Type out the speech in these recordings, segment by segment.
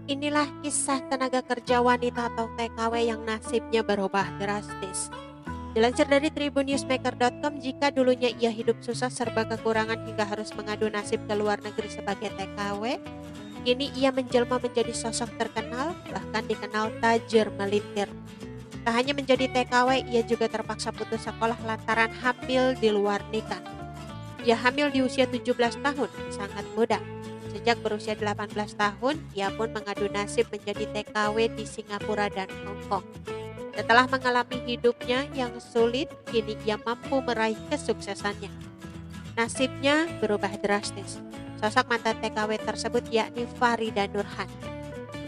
Inilah kisah tenaga kerja wanita atau TKW yang nasibnya berubah drastis. Dilansir dari tribunnewsmaker.com, jika dulunya ia hidup susah serba kekurangan hingga harus mengadu nasib ke luar negeri sebagai TKW, kini ia menjelma menjadi sosok terkenal, bahkan dikenal tajir melintir. Tak hanya menjadi TKW, ia juga terpaksa putus sekolah lantaran hamil di luar nikah. Ia hamil di usia 17 tahun, sangat muda. Sejak berusia 18 tahun, ia pun mengadu nasib menjadi TKW di Singapura dan Hong Kong. Setelah mengalami hidupnya yang sulit, kini ia mampu meraih kesuksesannya. Nasibnya berubah drastis. Sosok mantan TKW tersebut yakni Farida Nurhan.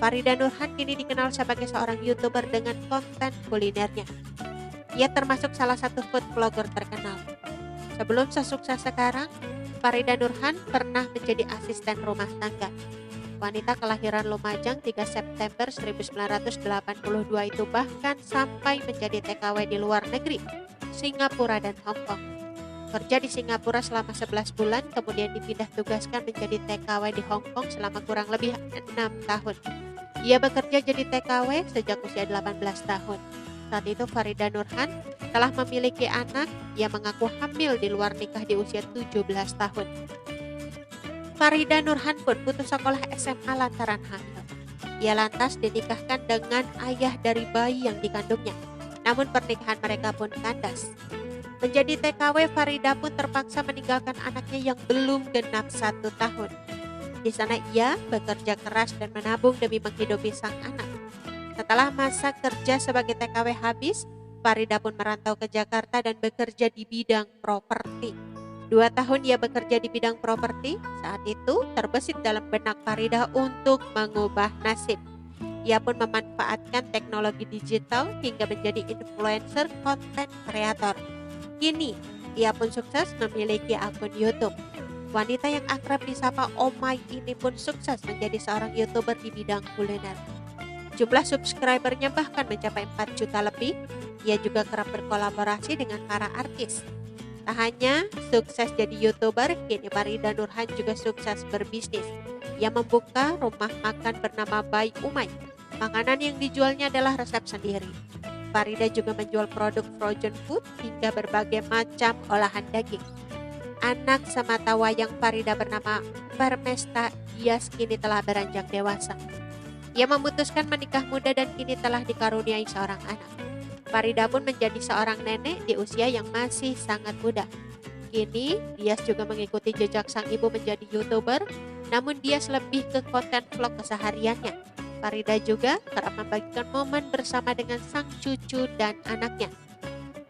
Farida Nurhan kini dikenal sebagai seorang YouTuber dengan konten kulinernya. Ia termasuk salah satu food vlogger terkenal. Sebelum sesukses sekarang, Farida Nurhan pernah menjadi asisten rumah tangga. Wanita kelahiran Lumajang 3 September 1982 itu bahkan sampai menjadi TKW di luar negeri, Singapura dan Hong Kong. Kerja di Singapura selama 11 bulan, kemudian dipindah tugaskan menjadi TKW di Hong Kong selama kurang lebih 6 tahun. Ia bekerja jadi TKW sejak usia 18 tahun. Saat itu Farida Nurhan telah memiliki anak. Ia mengaku hamil di luar nikah di usia 17 tahun. Farida Nurhan pun putus sekolah SMA lantaran hamil. Ia lantas dinikahkan dengan ayah dari bayi yang dikandungnya. Namun pernikahan mereka pun kandas. Menjadi TKW, Farida pun terpaksa meninggalkan anaknya yang belum genap 1 tahun. Di sana ia bekerja keras dan menabung demi menghidupi sang anak. Setelah masa kerja sebagai TKW habis, Farida pun merantau ke Jakarta dan bekerja di bidang properti. 2 tahun ia bekerja di bidang properti, saat itu terbesit dalam benak Farida untuk mengubah nasib. Ia pun memanfaatkan teknologi digital hingga menjadi influencer konten kreator. Kini, ia pun sukses memiliki akun YouTube. Wanita yang akrab disapa Omai ini pun sukses menjadi seorang YouTuber di bidang kuliner. Jumlah subscribernya bahkan mencapai 4 juta lebih. Ia juga kerap berkolaborasi dengan para artis. Tak hanya sukses jadi YouTuber, kini Farida Nurhan juga sukses berbisnis. Ia membuka rumah makan bernama By Umay. Makanan yang dijualnya adalah resep sendiri. Farida juga menjual produk frozen food hingga berbagai macam olahan daging. Anak semata wayang Farida bernama Permesta Dias kini telah beranjak dewasa. Ia memutuskan menikah muda dan kini telah dikaruniai seorang anak. Farida pun menjadi seorang nenek di usia yang masih sangat muda. Kini, Dias juga mengikuti jejak sang ibu menjadi YouTuber, namun Dias lebih ke konten vlog kesehariannya. Farida juga kerap membagikan momen bersama dengan sang cucu dan anaknya.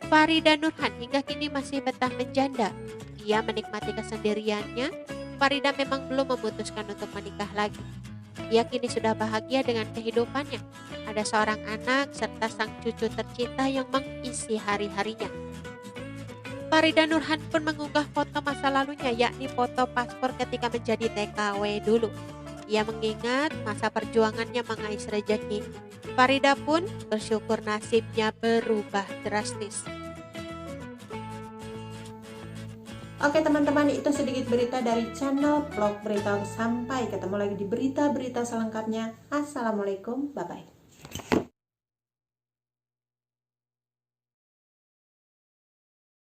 Farida Nurhan hingga kini masih betah menjanda. Ia menikmati kesendiriannya. Farida memang belum memutuskan untuk menikah lagi. Ia kini sudah bahagia dengan kehidupannya. Ada seorang anak serta sang cucu tercinta yang mengisi hari-harinya. Farida Nurhan pun mengunggah foto masa lalunya, yakni foto paspor ketika menjadi TKW dulu. Ia mengingat masa perjuangannya mengais rezeki. Farida pun bersyukur nasibnya berubah drastis. Oke teman-teman, itu sedikit berita dari channel Vlog Berita. Sampai ketemu lagi di berita-berita selengkapnya. Assalamualaikum, bye-bye.